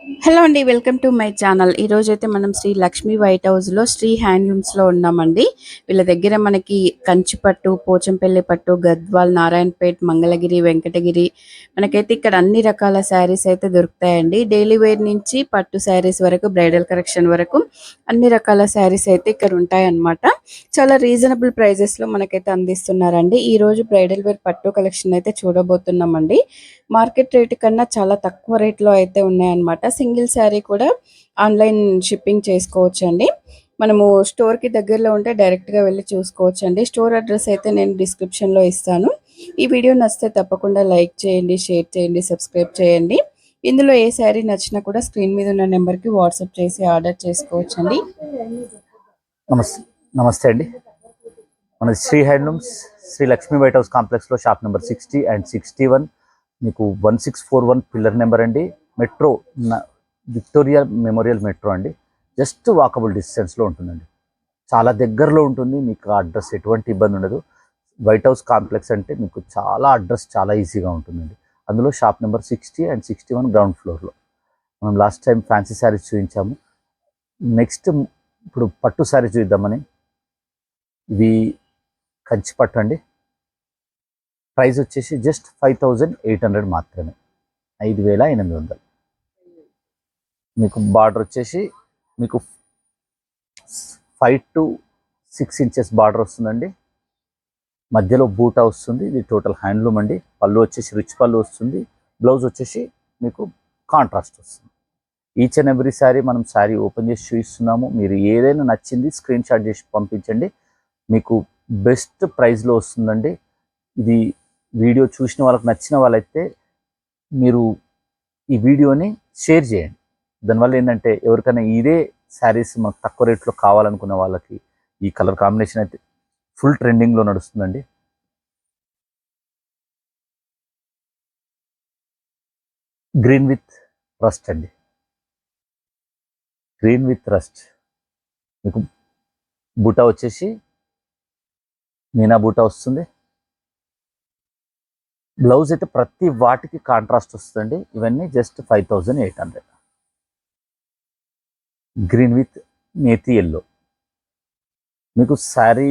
Hello అండి, welcome to my channel. ఈరోజు అయితే మనం శ్రీ లక్ష్మీ వైట్ హౌస్లో శ్రీ హ్యాండ్లూమ్స్లో ఉన్నామండి. వీళ్ళ దగ్గర మనకి కంచిపట్టు, పోచంపల్లి పట్టు, గద్వాల్, నారాయణపేట్, మంగళగిరి, వెంకటగిరి, మనకైతే ఇక్కడ అన్ని రకాల శారీస్ అయితే దొరుకుతాయండి. డైలీ వేర్ నుంచి పట్టు శారీస్ వరకు, బ్రైడల్ కలెక్షన్ వరకు అన్ని రకాల శారీస్ అయితే ఇక్కడ ఉంటాయన్నమాట. చాలా రీజనబుల్ ప్రైజెస్లో మనకైతే అందిస్తున్నారండి. ఈరోజు బ్రైడల్ వేర్ పట్టు కలెక్షన్ అయితే చూడబోతున్నామండి. మార్కెట్ రేట్ కన్నా చాలా తక్కువ రేట్లో అయితే ఉన్నాయన్నమాట. సింగిల్ శారీ కూడా ఆన్లైన్ షిప్పింగ్ చేసుకోవచ్చండి. మనము స్టోర్కి దగ్గరలో ఉంటే డైరెక్ట్గా వెళ్ళి చూసుకోవచ్చండి. స్టోర్ అడ్రస్ అయితే నేను డిస్క్రిప్షన్లో ఇస్తాను. ఈ వీడియో నచ్చితే తప్పకుండా లైక్ చేయండి, షేర్ చేయండి, సబ్స్క్రైబ్ చేయండి. ఇందులో ఏ శారీ నచ్చినా కూడా స్క్రీన్ మీద ఉన్న నెంబర్కి వాట్సాప్ చేసి ఆర్డర్ చేసుకోవచ్చండి. నమస్తే నమస్తే అండి. మన Sri handlooms Sri Lakshmi white house కాంప్లెక్స్లో షాప్ నెంబర్ 60 అండ్ 61, మీకు 1641 పిల్లర్ నెంబర్ అండి. మెట్రో విక్టోరియా మెమోరియల్ మెట్రో అండి. జస్ట్ వాకబుల్ డిస్టెన్స్లో ఉంటుందండి. చాలా దగ్గరలో ఉంటుంది. మీకు అడ్రస్ ఎటువంటి ఇబ్బంది ఉండదు. వైట్ హౌస్ కాంప్లెక్స్ అంటే మీకు అడ్రస్ చాలా ఈజీగా ఉంటుందండి. అందులో షాప్ నెంబర్ 60 అండ్ 61 గ్రౌండ్ ఫ్లోర్లో. మనం లాస్ట్ టైం ఫ్యాన్సీ శారీస్ చూపించాము. నెక్స్ట్ ఇప్పుడు పట్టు శారీ చూద్దామని. ఇవి కంచి పట్టు అండి. ప్రైస్ వచ్చేసి జస్ట్ 5800 మాత్రమే, 5800. మీకు బార్డర్ వచ్చేసి మీకు 5 to 6 ఇంచెస్ బార్డర్ వస్తుందండి. మధ్యలో బూటా వస్తుంది. ఇది టోటల్ హ్యాండ్లూమ్ అండి. పళ్ళు వచ్చేసి రిచ్ పళ్ళు వస్తుంది. బ్లౌజ్ వచ్చేసి మీకు కాంట్రాస్ట్ వస్తుంది. ఈచ్ అండ్ ఎవ్రీ శారీ మనం శారీ ఓపెన్ చేసి చూపిస్తున్నాము. మీరు ఏదైనా నచ్చింది స్క్రీన్ షాట్ చేసి పంపించండి. మీకు బెస్ట్ ప్రైస్లో వస్తుందండి. ఇది వీడియో చూసిన వాళ్ళకి నచ్చిన వాళ్ళైతే మీరు ఈ వీడియోని షేర్ చేయండి. దానివల్ల ఏంటంటే ఎవరికైనా ఇదే శారీస్ మనకు తక్కువ రేట్లో కావాలనుకున్న వాళ్ళకి ఈ కలర్ కాంబినేషన్ అయితే ఫుల్ ట్రెండింగ్లో నడుస్తుందండి. గ్రీన్ విత్ రస్ట్ అండి. Green with rust. మీకు బూటా వచ్చేసి మీనా బూటా వస్తుంది. బ్లౌజ్ అయితే ప్రతి వాటికి కాంట్రాస్ట్ వస్తుందండి. ఇవన్నీ just 5800. Green with methi yellow. మీకు శారీ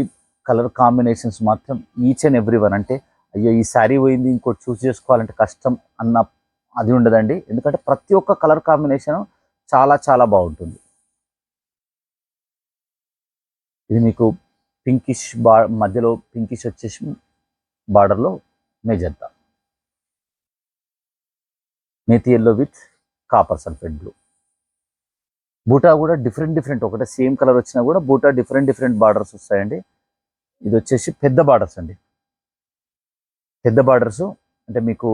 కలర్ కాంబినేషన్స్ మాత్రం ఈచ్ అండ్ ఎవ్రీ వన్, అంటే అయ్యో ఈ శారీ పోయింది ఇంకోటి చూస్ చేసుకోవాలంటే కష్టం అన్న అది ఉండదండి. ఎందుకంటే ప్రతి ఒక్క కలర్ కాంబినేషన్ చాలా బాగుంటుంది. ఇది మీకు పింకిష్ మధ్యలో పింకిష్ వచ్చేసి బార్డర్లో magenta. Methi yellow with copper sulphate blue. బూటా కూడా డిఫరెంట్ ఒకటే సేమ్ కలర్ వచ్చినా కూడా బూటా డిఫరెంట్ బార్డర్స్ వస్తాయండి. ఇది వచ్చేసి పెద్ద బార్డర్స్ అండి. పెద్ద బార్డర్స్ అంటే మీకు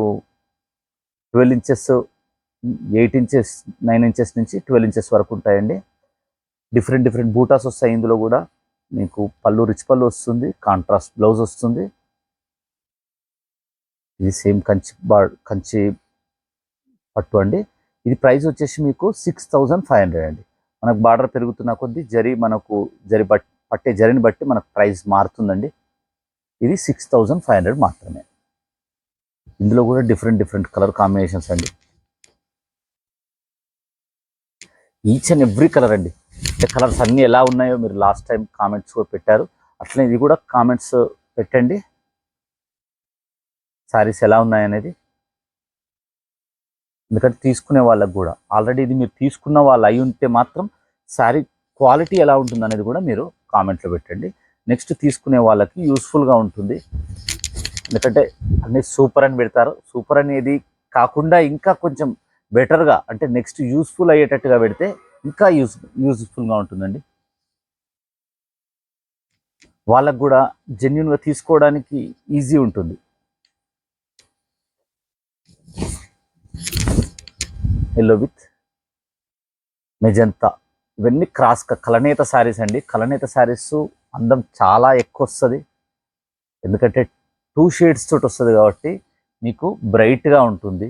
12 ఇంచెస్, 8 ఇంచెస్, 9 ఇంచెస్ నుంచి 12 ఇంచెస్ వరకు ఉంటాయండి. డిఫరెంట్ బూటాస్ వస్తాయి. ఇందులో కూడా మీకు పళ్ళు రిచ్ పళ్ళు వస్తుంది. కాంట్రాస్ట్ బ్లౌజ్ వస్తుంది. ఇది సేమ్ కంచి పట్టు అండి. ఇది ప్రైస్ వచ్చేసి మీకు 6500 అండి. మనకు బార్డర్ పెరుగుతున్న కొద్దీ పట్టే జరిని బట్టి మనకు ప్రైస్ మారుతుందండి. ఇది 6500 మాత్రమే. ఇందులో కూడా డిఫరెంట్ కలర్ కాంబినేషన్స్ అండి. ఈచ్ అండ్ ఎవ్రీ కలర్ అండి. అంటే కలర్స్ అన్నీ ఎలా ఉన్నాయో మీరు లాస్ట్ టైం కామెంట్స్ కూడా పెట్టారు. అట్లనే ఇది కూడా కామెంట్స్ పెట్టండి, శారీస్ ఎలా ఉన్నాయనేది. ఎందుకంటే తీసుకునే వాళ్ళకు కూడా ఆల్రెడీ ఇది మీరు తీసుకున్న వాళ్ళు అయి ఉంటే మాత్రం శారీ క్వాలిటీ ఎలా ఉంటుంది అనేది కూడా మీరు కామెంట్లో పెట్టండి. నెక్స్ట్ తీసుకునే వాళ్ళకి యూస్ఫుల్గా ఉంటుంది. ఎందుకంటే అన్నీ సూపర్ అని పెడతారు. సూపర్ అనేది కాకుండా ఇంకా కొంచెం బెటర్గా, అంటే నెక్స్ట్ యూస్ఫుల్ అయ్యేటట్టుగా పెడితే ఇంకా యూస్ఫుల్గా ఉంటుందండి. వాళ్ళకు కూడా జెన్యున్గా తీసుకోవడానికి ఈజీ ఉంటుంది. Yellow with magenta. ఇవన్నీ క్రాస్ కలనేత శారీస్ అండి. కలనేత శారీస్ అందం చాలా ఎక్కువ వస్తుంది. ఎందుకంటే 2 షేడ్స్ తోటి వస్తుంది కాబట్టి మీకు బ్రైట్గా ఉంటుంది.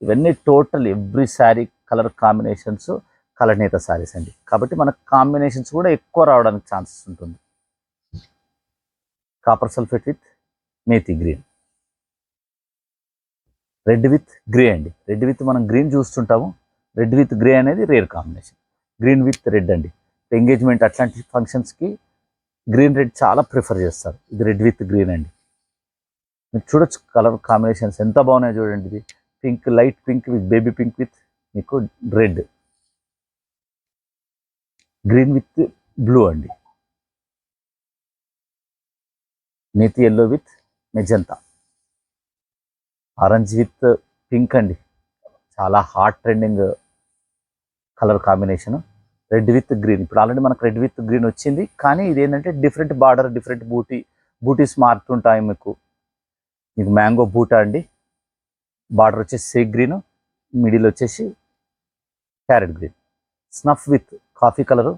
ఇవన్నీ total every sari colour combinations కలనేత శారీస్ అండి. కాబట్టి మనకు కాంబినేషన్స్ కూడా ఎక్కువ రావడానికి ఛాన్సెస్ ఉంటుంది. Copper sulphate with methi green. Red with grey అండి. రెడ్ విత్ మనం గ్రీన్ చూస్తుంటాము. రెడ్ విత్ గ్రే అనేది rare combination. Green with red అండి. ఎంగేజ్మెంట్ అట్లాంటి ఫంక్షన్స్కి గ్రీన్ రెడ్ చాలా ప్రిఫర్ చేస్తారు. ఇది రెడ్ విత్ గ్రీన్ అండి. మీరు చూడొచ్చు కలర్ కాంబినేషన్స్ ఎంత బాగున్నాయో చూడండి. ఇది pink, light pink with baby pink with మీకు రెడ్, గ్రీన్ విత్ బ్లూ అండి, నేతి yellow with magenta, orange with pink అండి, చాలా hot trending colour combination. Red with green, ఇప్పుడు ఆల్రెడీ మనకు రెడ్ విత్ గ్రీన్ వచ్చింది, కానీ ఇది ఏంటంటే డిఫరెంట్ బార్డర్, డిఫరెంట్ బూటీస్ మారుతుంటాయి. మీకు మ్యాంగో బూటా అండి. బార్డర్ వచ్చేసి సీ గ్రీన్, మిడిల్ వచ్చేసి carrot green, snuff with coffee colour.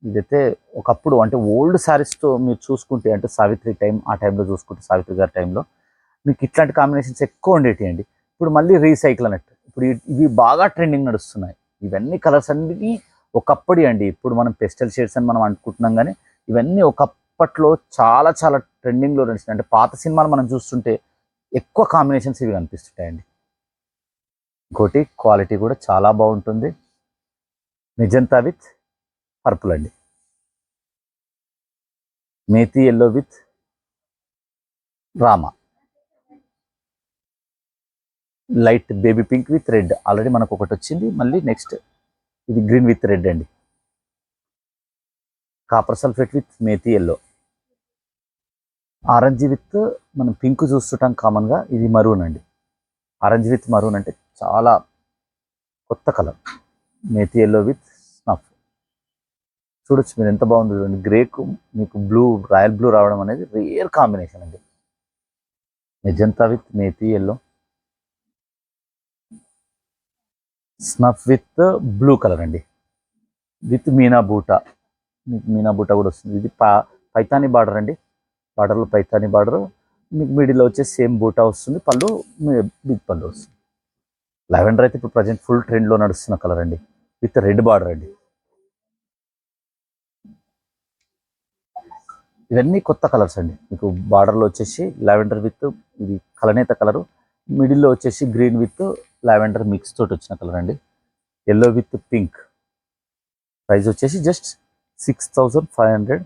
ఇదైతే ఒకప్పుడు అంటే ఓల్డ్ శారీస్తో మీరు చూసుకుంటే, అంటే సావిత్రి టైం, ఆ టైంలో చూసుకుంటే సావిత్రి గారి టైంలో మీకు ఇట్లాంటి కాంబినేషన్స్ ఎక్కువ ఉండేవి అండి. ఇప్పుడు మళ్ళీ రీసైకిల్ అన్నట్టు, ఇప్పుడు ఇవి బాగా ట్రెండింగ్ నడుస్తున్నాయి. ఇవన్నీ కలర్స్ అన్నీ ఒకప్పటి అండి. ఇప్పుడు మనం పెస్టల్ షేడ్స్ అని మనం అనుకుంటున్నాం, కానీ ఇవన్నీ ఒకప్పట్లో చాలా చాలా ట్రెండింగ్లో నడుస్తున్నాయి. అంటే పాత సినిమాలు మనం చూస్తుంటే ఎక్కువ కాంబినేషన్స్ ఇవి కనిపిస్తుంటాయండి. ఇంకోటి క్వాలిటీ కూడా చాలా బాగుంటుంది. మెజంతా విత్ పర్పుల్ అండి, methi yellow with Rama, light baby pink with red. Already మనకు ఒకటి వచ్చింది, మళ్ళీ నెక్స్ట్ ఇది గ్రీన్ విత్ రెడ్ అండి. Copper sulphate with methi yellow, orange with మనం పింక్ చూస్తుంటాం కామన్గా, ఇది మరూన్ అండి. ఆరెంజ్ విత్ మరూన్ అంటే చాలా కొత్త colour. Methi yellow with snuff, చూడొచ్చు మీరు ఎంత బాగుంది చూడండి. గ్రేకు మీకు బ్లూ, రాయల్ బ్లూ రావడం అనేది రేర్ కాంబినేషన్ అండి. Magenta with methi yellow, snuff with blue colour అండి, విత్ మీనా బూటా. మీకు మీనా బూటా కూడా వస్తుంది. ఇది పైతానీ బార్డర్ అండి. బార్డర్లో పైతానీ బార్డర్, మీకు మిడిల్లో వచ్చేసి సేమ్ బూటా వస్తుంది. పళ్ళు బిగ్ పళ్ళు వస్తుంది. లావెండర్ అయితే ఇప్పుడు ప్రజెంట్ ఫుల్ ట్రెండ్లో నడుస్తున్న కలర్ అండి, విత్ రెడ్ బార్డర్ అండి. ఇవన్నీ కొత్త కలర్స్ అండి. మీకు బార్డర్లో వచ్చేసి లావెండర్ విత్ ఇది కలనేత కలరు, మిడిల్లో వచ్చేసి గ్రీన్ విత్ లావెండర్ మిక్స్ తోటి వచ్చిన కలర్ అండి. Yellow with pink. ప్రైస్ వచ్చేసి జస్ట్ 6,500.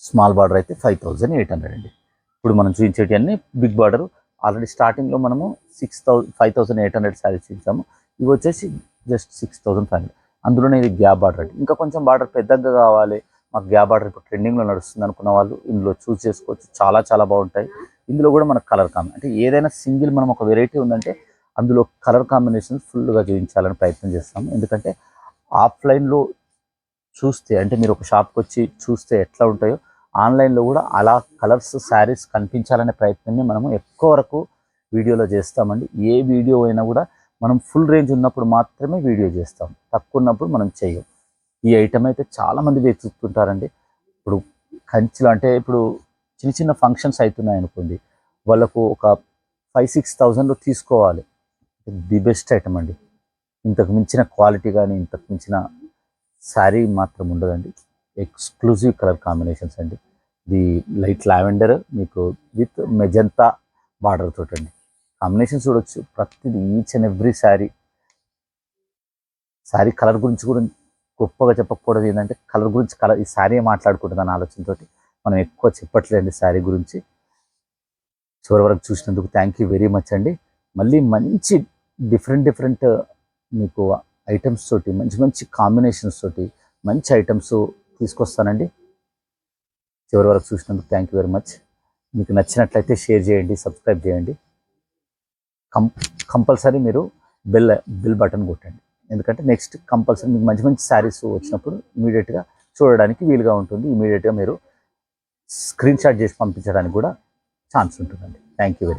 స్మాల్ బార్డర్ అయితే 5,800 అండి. ఇప్పుడు మనం చూపించేటి అన్ని బిగ్ బార్డర్. ఆల్రెడీ స్టార్టింగ్లో మనము 5,800 శారీస్ ఇచ్చాము. ఇవి వచ్చేసి జస్ట్ 6,500. అందులోనే ఇది గ్యాప్ బార్డర్ అండి. ఇంకా కొంచెం బార్డర్ పెద్దగా కావాలి, మాకు గ్యాప్ బార్డర్ ఇప్పుడు ట్రెండింగ్లో నడుస్తుంది అనుకున్న వాళ్ళు ఇందులో చూస్ చేసుకోవచ్చు. చాలా చాలా బాగుంటాయి. ఇందులో కూడా మనకు కలర్ అంటే ఏదైనా సింగిల్ మనం ఒక వెరైటీ ఉందంటే అందులో కలర్ కాంబినేషన్ ఫుల్గా చూపించాలని ప్రయత్నం చేస్తాము. ఎందుకంటే ఆఫ్లైన్లో చూస్తే, అంటే మీరు ఒక షాప్కి వచ్చి చూస్తే ఎట్లా ఉంటాయో, ఆన్లైన్లో కూడా అలా కలర్స్ శారీస్ కనిపించాలనే ప్రయత్నాన్ని మనము ఎక్కువ వరకు వీడియోలో చేస్తామండి. ఏ వీడియో అయినా కూడా మనం ఫుల్ రేంజ్ ఉన్నప్పుడు మాత్రమే వీడియో చేస్తాం, తక్కువ ఉన్నప్పుడు మనం చేయం. ఈ ఐటమ్ అయితే చాలామంది వెతుకుతుంటారండి. ఇప్పుడు కంచిలో అంటే ఇప్పుడు చిన్న చిన్న ఫంక్షన్స్ అవుతున్నాయి అనుకోండి, వాళ్ళకు ఒక 5,000-6,000లో తీసుకోవాలి. ది బెస్ట్ ఐటమ్ అండి. ఇంతకు మించిన క్వాలిటీ కానీ ఇంతకు మించిన శారీ మాత్రం ఉండదండి. ఎక్స్క్లూజివ్ కలర్ కాంబినేషన్స్ అండి. ది లైట్ లావెండర్ మీకు విత్ మెజంతా బార్డర్ తోటి అండి. కాంబినేషన్ చూడొచ్చు ప్రతిదీ, each and every sari colour గురించి కూడా గొప్పగా చెప్పకపోవడం ఏంటంటే, కలర్ గురించి ఈ శారీ మాట్లాడుకుంటుంది అనే ఆలోచనతో మనం ఎక్కువ చెప్పట్లేండి శారీ గురించి. చివరి వరకు చూసినందుకు థ్యాంక్ యూ వెరీ మచ్ అండి. మళ్ళీ మంచి డిఫరెంట్ మీకు ఐటమ్స్ తోటి, మంచి మంచి కాంబినేషన్స్ తోటి మంచి ఐటమ్స్ తీసుకొస్తానండి. చివరి వరకు చూసినందుకు థ్యాంక్ యూ వెరీ మచ్. మీకు నచ్చినట్లయితే షేర్ చేయండి, సబ్స్క్రైబ్ చేయండి. కంపల్సరీ మీరు బెల్ బటన్ కొట్టండి. ఎందుకంటే నెక్స్ట్ కంపల్సరీ మీకు మంచి మంచి శారీస్ వచ్చినప్పుడు ఇమీడియట్గా చూడడానికి వీలుగా ఉంటుంది. ఇమీడియట్గా మీరు స్క్రీన్ షాట్ చేసి పంపించడానికి కూడా ఛాన్స్ ఉంటుందండి. Thank you very much.